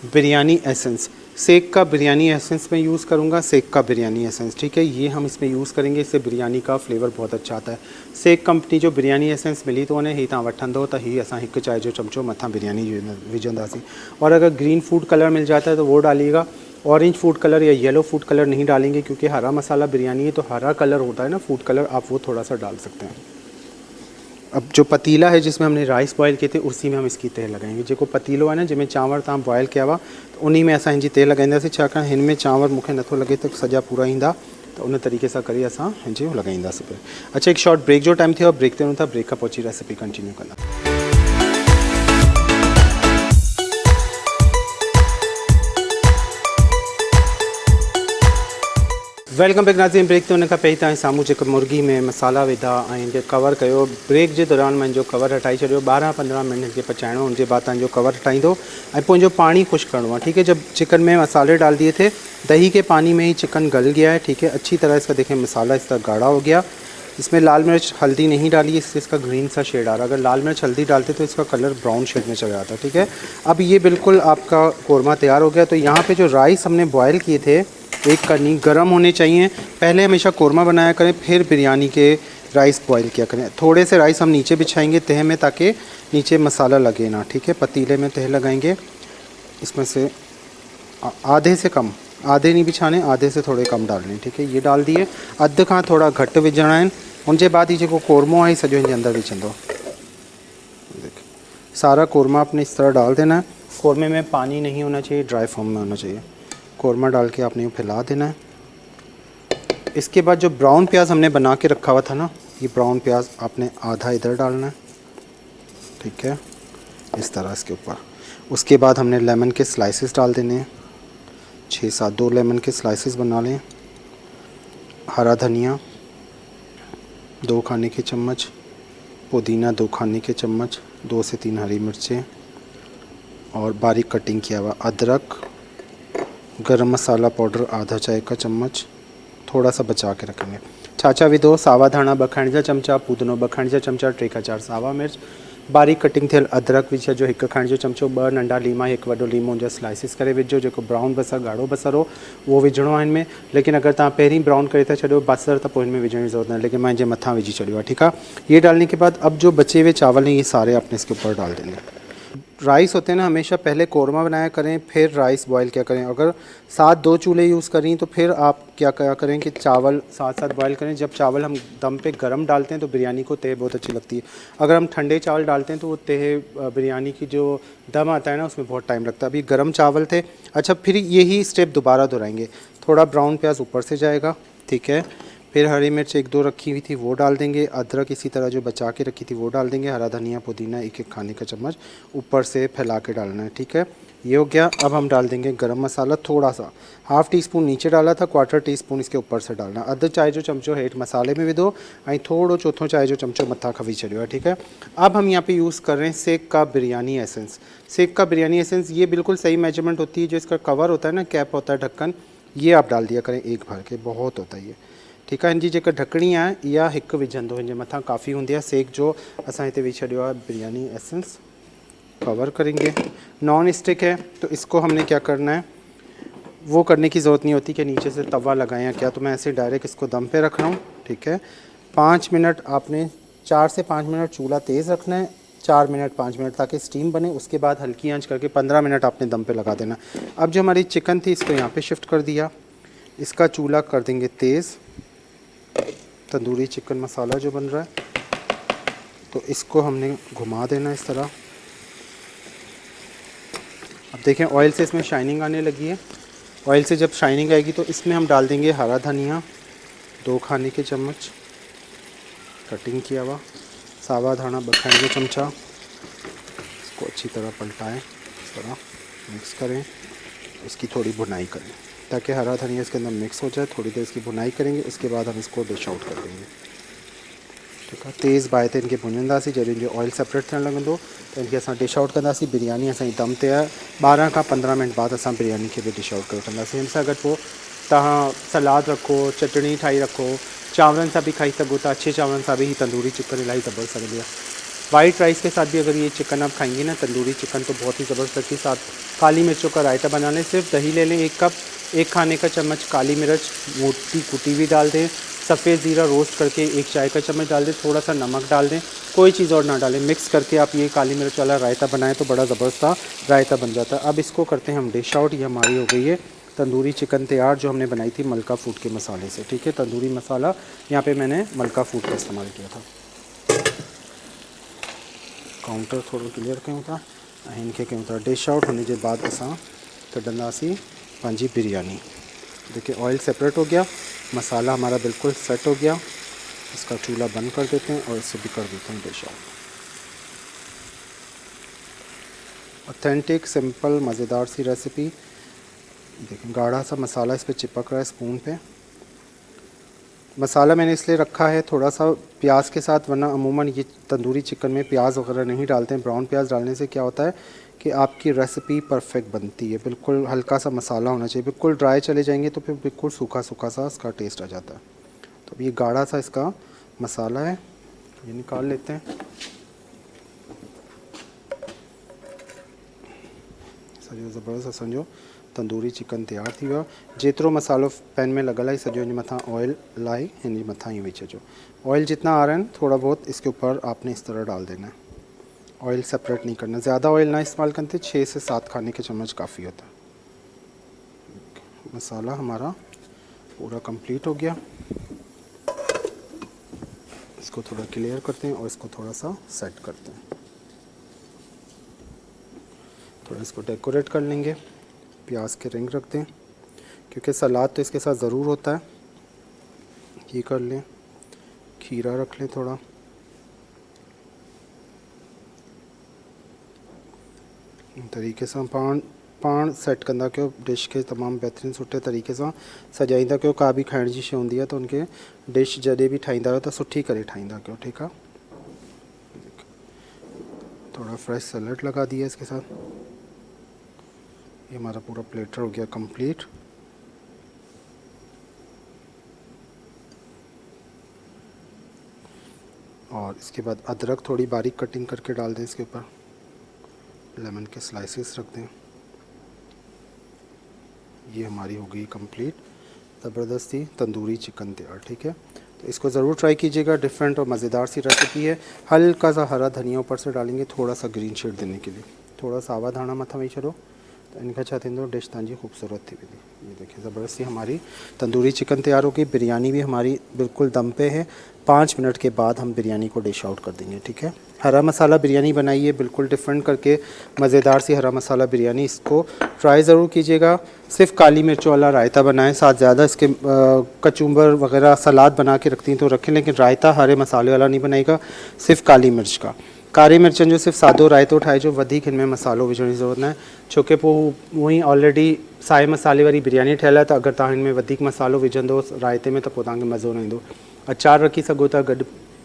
बिरयानी एसेंस। सेक का बिरयानी एसेंस में यूज़ करूँगा, सेक का बिरयानी एसेंस, ठीक है। ये हम इसमें यूज़ करेंगे, इससे बिरयानी का फ्लेवर बहुत अच्छा आता है। सेक कंपनी जो बिरयानी एसेंस मिली तो वञे, ही तव्हां वठंदो त ही असां 1 चाय जो चमचो मथां बिरयानी विझंदासीं। और अगर ग्रीन फूड कलर मिल जाता है तो वो डालिएगा, ऑरेंज फूड कलर या येलो फूड कलर नहीं डालेंगे, क्योंकि हरा मसाला बिरयानी है तो हरा कलर होता है ना फूड कलर, आप वो थोड़ा सा डाल सकते हैं। अब जो पतीला है जिसमें हमने राइस बॉयल किए थे उसी में हम इसकी तेल लगाएंगे। जेको पतीलो है ना जंहिंमें चांवर तव्हां बॉयल कया हुआ तो उन्हीं में असां हिनजी तेल लॻाईंदासीं, छाकाणि हिन में चांवर मूंखे नथो लॻे त सॼा पूरा ईंदा, तो उन तरीक़े सां करे असां हिनजी लॻाईंदासीं पिया। अच्छा, एक शॉर्ट ब्रेक जो टाइम थियो आहे, ब्रेक ते वञूं था, ब्रेक खां पोइ अची रेसिपी कंटिन्यू कंदा। वेलकम बैक नाज़रीन। ब्रेक ते हुन खां पहिरीं तव्हांजे साम्हूं जेको मुर्गी में मसाला विधा ऐं जे कवर कयो, ब्रेक जे दौरान मां जो कवर हटाई छॾियो, 12-15 मिनट के पचाइणो, उनके बाद तव्हांजो कवर हटाईंदो ऐं पोइ जो पानी खुश करना है। ठीक है, जब चिकन में मसाले डाल दिए थे, दही के पानी में ही चिकन गल गया है। ठीक है, अच्छी तरह इसका देखें मसाला इसका गाढ़ा हो गया। इसमें लाल मिर्च हल्दी नहीं डाली, इससे इसका ग्रीन सा शेड आ रहा। अगर लाल मिर्च हल्दी डालते तो इसका कलर ब्राउन शेड में चला जाता। ठीक है, अब ये बिल्कुल आपका कौरमा तैयार हो गया। तो यहाँ पे जो राइस हमने बॉयल किए थे, एक करनी गर्म होने चाहिए। पहले हमेशा कौरमा बनाया करें, फिर बिरयानी के राइस बॉयल किया करें। थोड़े से राइस हम नीचे बिछाएंगे तह में, ताकि नीचे मसाला लगे ना। ठीक है, पतीले में तह लगाएंगे, इसमें से आधे से कम, आधे नहीं बिछाने, आधे से थोड़े कम डालने। ठीक है, ये डाल दिए। अध खां थोड़ा घट विझणा आहिनि। उनके बाद ये जो कौरमो है सॼो हिनजे अंदर विझंदो। सारा कौरमा आपने इस तरह डाल देना है। कौरमे में पानी नहीं होना चाहिए, ड्राई फॉर्म में होना चाहिए। कौरमा डाल के आपने फैला देना है। इसके बाद जो ब्राउन प्याज हमने बना के रखा हुआ था ना, ये ब्राउन प्याज आपने आधा इधर डालना है। ठीक है, इस तरह इसके ऊपर। उसके बाद हमने लेमन के स्लाइसेस डाल देने हैं, 6-7 2 लेमन के स्लाइसेस बना लें। हरा धनिया 2 खाने के चम्मच, पुदीना 2 खाने के चम्मच, 2 से 3 हरी मिर्चें और बारीक कटिंग किया हुआ अदरक, गरम मसाला पाउडर आधा चाय का चम्मच, थोड़ा सा बचा के रखेंगे। छाछा विधो, सावा धाणा 2 खाइण जा चमचा, पुदीनो 2 खाइण जा चमचा, 3 खां 4 सावा मिर्च, बारीक कटिंग थियल अदरक विझो जो 1 खाइण जो चमचो, 2 नंढा लीमा, 1 वॾो लीमो जा स्लाइसिस करे विझो। जेको ब्राउन बसर गाढ़ो बसर हो वो विझणो आहे इनमें। लेकिन अगर तव्हां पहिरीं ब्राउन करे था छॾियो बसर त पोइ इनमें विझण जी ज़रूरत न है, लेकिन मैं इनजे मथां विझी छॾियो आहे। ठीक है, ये डालने के बाद अब जो बचे हुए चावल हैं ये सारे आपने इसके ऊपर डाल देंगे। राइस होते हैं ना, हमेशा पहले कौरमा बनाया करें फिर राइस बॉयल क्या करें। अगर साथ 2 चूल्हे यूज़ करें तो फिर आप क्या करें कि चावल साथ साथ बॉयल करें। जब चावल हम दम पे गरम डालते हैं तो बिरयानी को तह बहुत अच्छी लगती है। अगर हम ठंडे चावल डालते हैं तो वो तह बिरयानी की जो दम आता है ना उसमें बहुत टाइम लगता है। अभी गर्म चावल थे। अच्छा, फिर यही स्टेप दोबारा दोहराएंगे। थोड़ा ब्राउन प्याज ऊपर से जाएगा। ठीक है, फिर हरी मिर्च 1-2 रखी हुई थी वो डाल देंगे। अदरक इसी तरह जो बचा के रखी थी वो डाल देंगे। हरा धनिया पुदीना 1-1 खाने का चम्मच ऊपर से फैला के डालना है। ठीक है, ये हो गया। अब हम डाल देंगे गरम मसाला, थोड़ा सा, ½ टीस्पून नीचे डाला था, 1/4 टीस्पून इसके ऊपर से डालना। अध चाय जो चमचो हेठ मसाले में विधो ऐं थोड़ो चौथों चाय जो चमचो मथा खवी छड़ियो है। ठीक है, अब हम यहाँ पे यूज़ कर रहे हैं सेक का बिरयानी एसेंस। सेक का बिरयानी एसेंस ये बिल्कुल सही मेजरमेंट होती है। जो इसका कवर होता है ना, कैप होता है, ढक्कन, ये आप डाल दिया करें 1 भर के, बहुत होता है ये। ठीक है, इनकी जेका ढकणी आहे इहा 1 विझंदो, इनजे मथां काफ़ी होंदी है। सेक जो असां हिते विझी छॾियो आहे बिरयानी एसेंस, कवर करेंगे। नॉन स्टिक है तो इसको हमने क्या करना है, वो करने की ज़रूरत नहीं होती कि नीचे से तवा लगाएं या क्या, तो मैं ऐसे डायरेक्ट इसको दम पे रख रहा हूँ। ठीक है, 5 मिनट आपने 4 से 5 मिनट चूल्हा तेज़ रखना है, 4 मिनट 5 मिनट ताकि स्टीम बने। उसके बाद हल्की आंच करके 15 मिनट आपने दम पे लगा देना। अब जो हमारी चिकन थी इसको यहाँ पे शिफ्ट कर दिया। इसका चूल्हा कर देंगे तेज़। तंदूरी चिकन मसाला जो बन रहा है तो इसको हमने घुमा देना इस तरह। अब देखें ऑयल से इसमें शाइनिंग आने लगी है। ऑयल से जब शाइनिंग आएगी तो इसमें हम डाल देंगे हरा धनिया 2 खाने के चम्मच कटिंग किया हुआ, सावा धाना 2 खाने के चमचा। इसको अच्छी तरह पलटाएं, इस तरह मिक्स करें, इसकी थोड़ी भुनाई करें ताकि हरा धनिया इसके अंदर मिक्स हो जाए। थोड़ी देर इसकी भुनाई करेंगे, उसके बाद हम इसको डिश आउट कर देंगे। ठीक है, तेज़ बाहि ते इनके भुञंदासीं। जॾहिं इनजो ऑयल सेपरेट थियण लॻंदो त इनके असां डिश आउट कंदासीं। बिरयानी असांजी दम ते आहे। 12 खां 15 मिनट बाद असां बिरयानी खे बि डिश आउट करे वठंदासीं। हिन सां गॾु पोइ तव्हां सलाद रखो, चटणी ठाही रखो, चांवरनि सां बि खाई सघो था। अच्छे चांवरनि सां भी ही तंदूरी चिकन इलाही ज़बरदस्त लगती है। वाइट राइस के साथ भी अगर ये चिकन आप खाएंगे ना, तंदूरी चिकन, तो बहुत ही ज़बरदस्त लगती है। साथ काली मिर्चों का रायता बना लें। सिर्फ दही ले लें 1 कप, 1 खाने का चम्मच काली मिर्च मोटी कुटी हुई डाल दें। सफ़ेद ज़ीरा रोस्ट करके 1 चाय का चम्मच डाल दें। थोड़ा सा नमक डाल दें, कोई चीज़ और ना डालें। मिक्स करके आप ये काली मिर्च वाला रायता बनाएं तो बड़ा ज़बरदस्त रायता बन जाता है। अब इसको करते हैं हम डिश आउट। ये हमारी हो गई है तंदूरी चिकन तैयार जो हमने बनाई थी मलका फूड के मसाले से। ठीक है, तंदूरी मसाला यहाँ पे मैंने मलका फूड का इस्तेमाल किया था। काउंटर थोड़ा क्लियर कयूं था ऐं इनके कयूं था डिश आउट। होने के बाद असां कढंदासीं पंहिंजी बिरयानी। देखिए ऑयल सेपरेट हो गया, मसाला हमारा बिल्कुल सेट हो गया। इसका चूल्हा बंद कर देते हैं और इसे भी कर देते हैं डिश आउट। ऑथेंटिक सिंपल मज़ेदार सी रेसिपी। देखिए गाढ़ा सा मसाला इस पर चिपक रहा है स्पून पे। मसाला मैंने इसलिए रखा है थोड़ा सा प्याज के साथ, वरना अमूमन ये तंदूरी चिकन में प्याज वगैरह नहीं डालते हैं। ब्राउन प्याज डालने से क्या होता है कि आपकी रेसिपी परफेक्ट बनती है। बिल्कुल हल्का सा मसाला होना चाहिए, बिल्कुल ड्राई चले जाएंगे तो फिर बिल्कुल सूखा सूखा सा इसका टेस्ट आ जाता है। तो अब ये गाढ़ा सा इसका मसाला है, ये निकाल लेते हैं। सॼो ज़बरदस्त असांजो तंदूरी चिकन तैयार थी वियो। जेतिरो मसालो पैन में लॻल आहे सॼो हिन मथां ऑयल लाए हिन मथां ही विझ जो। ऑयल जितना आ रहा है थोड़ा बहुत इसके ऊपर आपने इस तरह डाल देना है। ऑयल सेपरेट नहीं करना, ज़्यादा ऑयल ना इस्तेमाल करते, 6 से 7 खाने के चम्मच काफ़ी होता है। मसाला हमारा पूरा कंप्लीट हो गया। इसको थोड़ा क्लियर करते हैं और इसको थोड़ा सा सेट करते हैं। थोड़ा इसको डेकोरेट कर लेंगे, प्याज के रिंग रख दें क्योंकि सलाद तो इसके साथ ज़रूर होता है। ये कर लें, खीरा रख लें थोड़ा, तरीक़े से पाण सेट कंदा कयो डिश के तमामु बहितरीनु सुठे तरीक़े सां सजाईंदा कयो। का बि खाइण जी शइ हूंदी आहे त उनखे डिश जॾहिं बि ठाहींदा आहियो त सुठी करे ठाहींदा कयो। ठीकु आहे, थोड़ा फ्रेश सैलड लगा दिया इसके साथ। ये हमारा पूरा प्लेटर हो गया कंप्लीट। और इसके बाद अदरक थोड़ी बारीक कटिंग करके डाल दें इसके ऊपर, लेमन के स्लाइसेस रख दें। ये हमारी हो गई कंप्लीट ज़बरदस्ती तंदूरी चिकन तैयार। ठीक है, तो इसको ज़रूर ट्राई कीजिएगा, डिफरेंट और मज़ेदार सी रेसिपी है। हल्का सा हरा धनिया ऊपर से डालेंगे थोड़ा सा ग्रीन शेड देने के लिए, थोड़ा सावा धाणा मथा वेही छॾो तो इनका छा थींदो डिश तव्हांजी ख़ूबसूरत थी वेंदी। ये देखिए ज़बरदस्ती हमारी तंदूरी चिकन तैयार हो गई। बिरयानी भी हमारी बिल्कुल दम पे है। 5 मिनट के बाद हम बिरयानी को डिश आउट कर देंगे। ठीक है, हरा मसाला बिरयानी बनाइए बिल्कुल डिफरेंट करके, मज़ेदार सी हरा मसाला बिरयानी, इसको ट्राई ज़रूर कीजिएगा। सिर्फ काली मिर्चों वाला रायता बनाएं, साथ ज़्यादा इसके कचुम्बर वगैरह सलाद बना के रखती हैं तो रखें, लेकिन रायता हरे मसाले वाला नहीं बनाएगा, सिर्फ काली मिर्च का। कारी मिर्चनि जो सिर्फ सादो रायतो ठाहिजो, वधीक हिन में मसालो विझण जी ज़रूरत न आहे, छोकी पोइ हूअं ई ऑलरेडी साए मसाले वारी बिरयानी ठहियल आहे। त अगरि तव्हां हिन में वधीक मसालो विझंदो रायते में त पोइ तव्हांखे मज़ो न ईंदो। अचार रखी सघो था गॾु,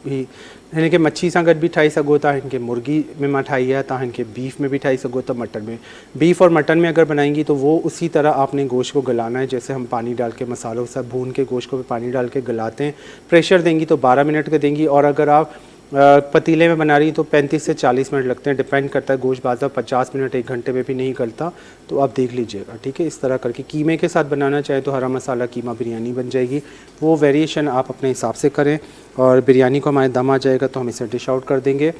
ही हिन खे मच्छी सां गॾु बि ठाही सघो था। हिन खे मुर्गी में मां ठाही है, तव्हां हिन खे बीफ में भी ठाही सघो था, मटन में। बीफ और मटन में अगर बनाएंगी तो वो उसी तरह आपने गोश्त को गलाना है जैसे हम पानी डाल के मसालों सब भून के गोश्त को भी पानी डाल के गलाते हैं। प्रेशर देंगी तो 12 मिनट का देंगी, और अगर आप पतीले में बना रही तो 35 से 40 मिनट लगते हैं, डिपेंड करता है। गोश्त बाज़ा 50 मिनट 1 घंटे में भी नहीं गलता, तो आप देख लीजिएगा। ठीक है, इस तरह करके कीमे के साथ बनाना चाहे तो हरा मसाला कीमा बिरयानी बन जाएगी। वो वेरिएशन आप अपने हिसाब से करें, और बिरयानी को हमारे दम आ जाएगा तो हम इसे डिश आउट कर देंगे।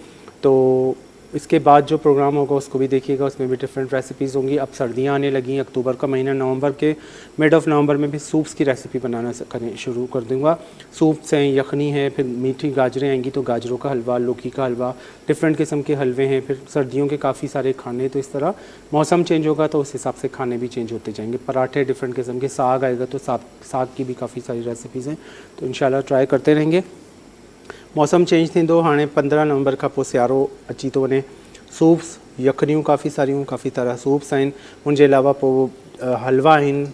तो इसके बाद जो प्रोग्राम होगा उसको भी देखिएगा, उसमें भी डिफरेंट रेसिपीज़ होंगी। अब सर्दियाँ आने लगी, अक्टूबर का महीना, नवंबर के मिड ऑफ नवंबर में भी सूप्स की रेसिपी बनाना करें शुरू कर दूँगा। सूप्स हैं, यखनी है, फिर मीठी गाजरें आएंगी तो गाजरों का हलवा, लौकी का हलवा, डिफरेंट किस्म के हलवे हैं, फिर सर्दियों के काफ़ी सारे खाने। तो इस तरह मौसम चेंज होगा तो उस हिसाब से खाने भी चेंज होते जाएंगे। पराठे डिफरेंट किस्म के, साग आएगा तो साग की भी काफ़ी सारी रेसिपीज़ हैं, तो इंशाल्लाह ट्राई करते रहेंगे। मौसम चेंज थींदो, हाणे 15 नवंबर खां पोइ सियारो अची थो वञे। सूप्स, यखनियूं काफ़ी सारियूं, काफ़ी तरह सूप्स आहिनि। उनजे अलावा पोइ हलवा आहिनि,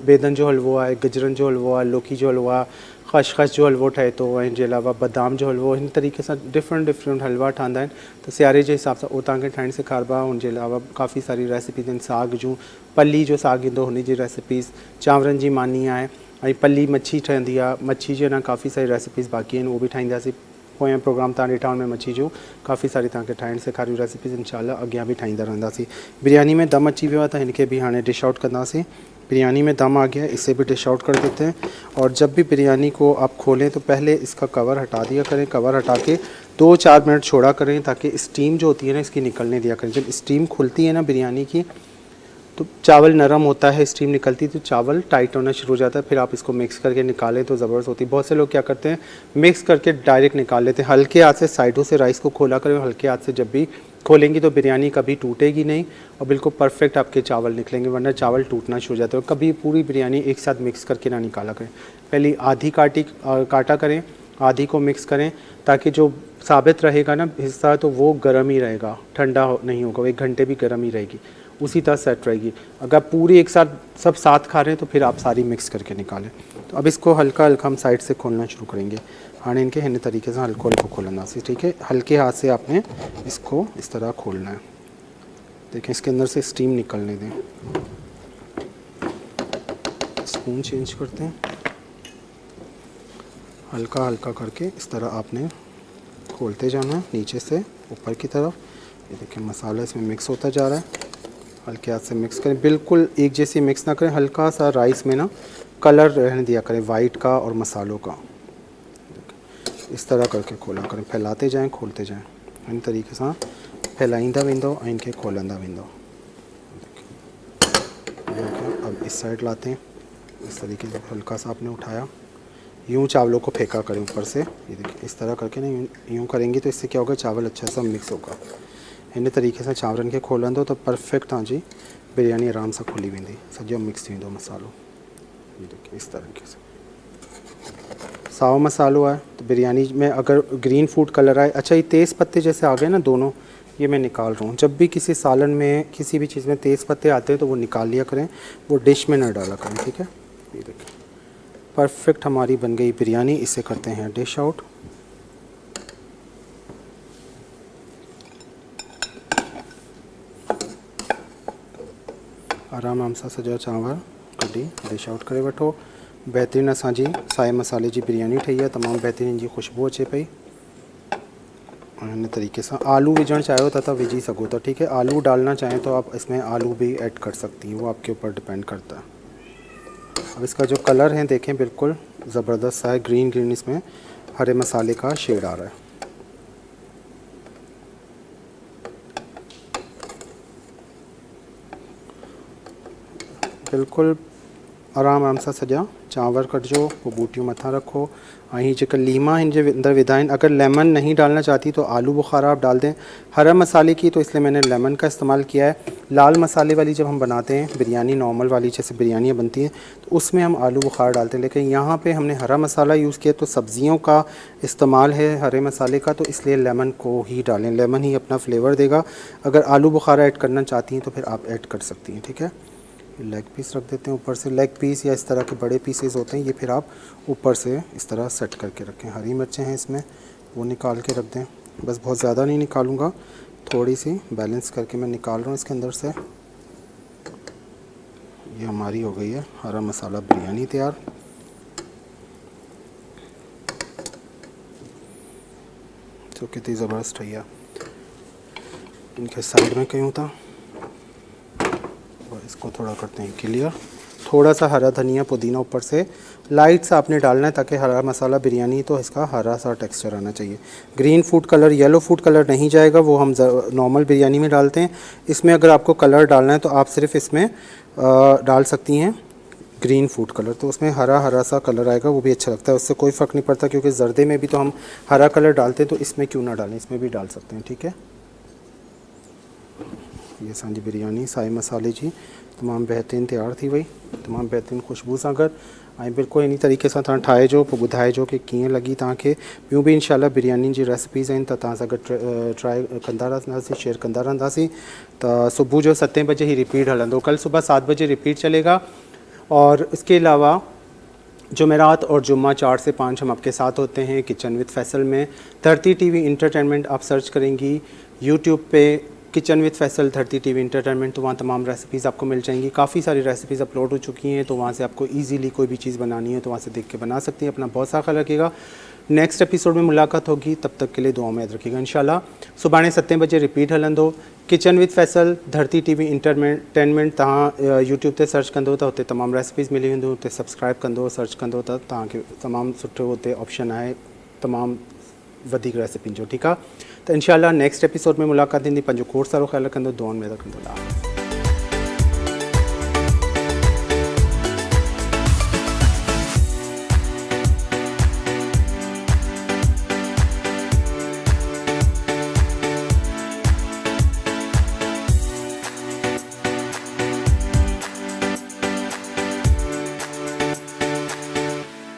बेदन जो हलवो आहे, गजरनि जो हलवो आहे, लौकी जो हलवो आहे, खशखश जो हलवो ठहे थो, ऐं जे अलावा बादाम जो हलवो। हिन तरीक़े सां डिफरेंट हलवा ठहंदा आहिनि। त सियारे जे हिसाब सां उहो तव्हांखे ठाहिण सेखारिबा। हुनजे अलावा काफ़ी सारी रेसिपीज़ आहिनि, साग जूं, पली जो साग ईंदो हुन जी रेसिपीज़, चांवरनि जी मानी आहे, ऐं पली मच्छी ठहंदी आहे। मच्छी जी अञा काफ़ी सारी रेसिपीज़ बाक़ी आहिनि, उहो बि ठाहींदासीं। पोयां प्रोग्राम तव्हां ॾिठा हुनमें मच्छी जूं काफ़ी सारी तव्हांखे ठाहिण सेखारियूं रेसिपीज़, इंशाल्लाह अॻियां बि ठाहींदा रहंदासीं। बिरयानी में दम अची वियो आहे त हिनखे बि हाणे डिश आउट कंदासीं। बिरयानी में दम आ गया, इसे भी डिश आउट कर देते हैं। और जब भी बिरयानी को आप खोलें तो पहले इसका कवर हटा दिया करें, कवर हटा के 2-4 मिनट छोड़ा करें ताकि स्टीम जो होती है ना इसकी निकलने दिया करें। जब स्टीम खुलती है ना बिरयानी की, तो तो चावल नरम होता है, स्टीम निकलती तो चावल टाइट होना शुरू हो जाता है, फिर आप इसको मिक्स करके निकालें तो ज़बरदस्त होती है। बहुत से लोग क्या करते हैं, मिक्स करके डायरेक्ट निकाल लेते हैं। हल्के हाथ से साइडों से राइस को खोला करें, हल्के हाथ से जब भी खोलेंगी तो बिरयानी कभी टूटेगी नहीं और बिल्कुल परफेक्ट आपके चावल निकलेंगे, वरना चावल टूटना शुरू हो जाते हैं। और कभी पूरी बिरयानी एक साथ मिक्स करके ना निकाला करें, पहले आधी काटा करें, आधी को मिक्स करें, ताकि जो साबित रहेगा ना हिस्सा तो वो गर्म ही रहेगा, ठंडा नहीं होगा, 1 घंटे भी गर्म ही रहेगी, उसी तरह सेट रहेगी। अगर पूरी एक साथ सब साथ खा रहे हैं तो फिर आप सारी मिक्स करके निकालें। तो अब इसको हल्का हल्का हम साइड से खोलना शुरू करेंगे। हाँ, इनके हिन तरीके से हल्को हल्को खोलना सी, ठीक है। हल्के हाथ से आपने इसको इस तरह खोलना है। देखें, इसके अंदर से स्टीम निकलने दें। स्पून चेंज करते हैं, हल्का हल्का करके इस तरह आपने खोलते जाना है नीचे से ऊपर की तरफ। ये देखें, मसाला इसमें मिक्स होता जा रहा है। हल्के हाथ से मिक्स करें, बिल्कुल एक जैसी मिक्स ना करें, हल्का सा राइस में ना कलर रहने दिया करें, वाइट का और मसालों का। इस तरह करके खोला करें, फैलाते जाएं, खोलते जाएं, इन तरीके से फैलाइंदा वेंदो, इनके खोलंदा वेंदो। अब इस साइड लाते हैं, इस तरीके से हल्का सा आपने उठाया, यूँ चावलों को फेंका करें ऊपर से। ये देखिए, इस तरह करके ना यूँ करेंगे तो इससे क्या होगा, चावल अच्छा सा मिक्स होगा। इन तरीके से चावरन के खोलन दो तो परफेक्ट, हाँ जी, बिरयानी आराम से खुली वेंदी, सॼो मिक्स थी वेंदो मसालो। ये देखिए, इस तरीके से साओ मसालो है तो बिरयानी में अगर ग्रीन फूड कलर आए, अच्छा ये तेज़ पत्ते जैसे आ गए ना दोनों, ये मैं निकाल रहा हूँ। जब भी किसी सालन में किसी भी चीज़ में तेज़ पत्ते आते हैं तो वो निकाल लिया करें, वो डिश में ना डाला करें, ठीक है। ये देखिए, परफेक्ट हमारी बन गई बिरयानी। इसे करते हैं डिश आउट। आराम सां सॼा चांवर कढी डिश आउट करे वठो। बेहतरीन असांजी साए मसाले जी बिरयानी ठही है, तमामु बेहतरीन जी खुशबू अचे पई। इन तरीके से आलू विझण चाहो तो विझी सको तो, ठीक है। आलू डालना चाहें तो आप इसमें आलू भी ऐड कर सकती हैं, वो आपके ऊपर डिपेंड करता है। अब इसका जो कलर है देखें, बिल्कुल ज़बरदस्त सा है, ग्रीन ग्रीन, इसमें हरे मसाले का शेड आ रहा है। बिल्कुल आराम सां सॼा चांवर कटजो, वो बूटियूं मथा रखो। ऐं जेका लीमा हिन जे अंदर विधा आहिनि, अगर लेमन नहीं डालना चाहती तो आलू बुखारा आप डाल दें। हरा मसाले की तो इसलिए मैंने लेमन का इस्तेमाल किया है। लाल मसाले वाली जब हम बनाते हैं बिरयानी, नॉर्मल वाली जैसे बिरयानियाँ बनती हैं, तो उसमें हम आलू बुखारा डालते हैं, लेकिन यहाँ पे हमने हरा मसाला यूज़ किया तो सब्ज़ियों का इस्तेमाल है हरे मसाले का, तो इसलिए लेमन को ही डालें, लेमन ही अपना फ्लेवर देगा। अगर आलू बुखारा ऐड करना चाहती हैं तो फिर आप ऐड कर सकती हैं, ठीक है। लेग पीस रख देते हैं ऊपर से, लेग पीस या इस तरह के बड़े पीसेस होते हैं, ये फिर आप ऊपर से इस तरह सेट करके रखें। हरी मिर्चें हैं इसमें, वो निकाल के रख दें, बस बहुत ज़्यादा नहीं निकालूंगा, थोड़ी सी बैलेंस करके मैं निकाल रहा हूँ इसके अंदर से। ये हमारी हो गई है हरा मसाला बिरयानी तैयार। तो कितनी ज़बरदस्त रही है। इनके साइड में कहीं होता, इसको थोड़ा करते हैं क्लियर। थोड़ा सा हरा धनिया पुदीना ऊपर से लाइट सा आपने डालना है, ताकि हरा मसाला बिरयानी तो इसका हरा सा टेक्सचर आना चाहिए। Green food colour, yellow food colour नहीं जाएगा, वो हम नॉर्मल बिरयानी में डालते हैं। इसमें अगर आपको कलर डालना है तो आप सिर्फ इसमें डाल सकती हैं ग्रीन फूड कलर, तो उसमें हरा हरा सा कलर आएगा, वो भी अच्छा लगता है, उससे कोई फ़र्क नहीं पड़ता, क्योंकि जर्दे में भी तो हम हरा कलर डालते हैं, तो इसमें क्यों ना डालें, इसमें भी डाल सकते हैं, ठीक है। ये असांजी बिरयानी साए मसाले जी तमामु बहितरीनु तैयार थी वई, तमामु बहितरीनु खुशबू सां गॾु। ऐं बिल्कुलु इन तरीक़े सां तव्हां ठाहिजो, पोइ ॿुधाइजो कि कीअं लॻी तव्हांखे। ॿियूं बि इंशाल्लाह बिरयानी जी रेसिपीज़ आहिनि त तव्हां सां गॾु ट्राई कंदा रहंदासीं, शेयर कंदा रहंदासीं। त सुबुह जो 7 बजे ही रिपीट हलंदो, कल सुबह 7 बजे रिपीट चलेगा। और इसके अलावा जुमेरात और जुम्मा 4 से 5 हम आपके साथ होते हैं किचन विद फैसल में। धरती टीवी इंटरटेनमेंट आप सर्च करेंगी यूट्यूब पे, किचन विद फैसल धरती टीवी इंटरटेनमेंट, तो वहाँ तमाम रेसिपीज़ आपको मिल जाएंगी। काफ़ी सारी रेसिपीज़ अपलोड हो चुकी हैं, तो वहाँ से आपको इजीली कोई भी चीज़ बनानी है तो वहाँ से देख के बना सकती हैं। अपना बहुत सा ख्याल रखिएगा। नेक्स्ट एपिसोड में मुलाकात होगी, तब तक के लिए दुआ में याद रखिएगा। इंशाल्लाह सुबह 7 बजे रिपीट हलंदो किचन विद फैसल धरती टीवी इंटरटेनमेंट। तव्हां यूट्यूब ते सर्च कंदो त हुते तमामु रेसिपीज़ मिली वेंदियूं, हुते सब्सक्राइब कंदो, सर्च कंदो त तव्हांखे तमामु सुठो हुते ऑप्शन आहे तमामु वधीक रेसिपी जो, ठीकु आहे। त इंशाल्लाह नेक्स्ट एपिसोड में मुलाक़ात थींदी। पंहिंजो खोड़ सारो ख्यालु रखंदो, दुआउनि में रखंदो।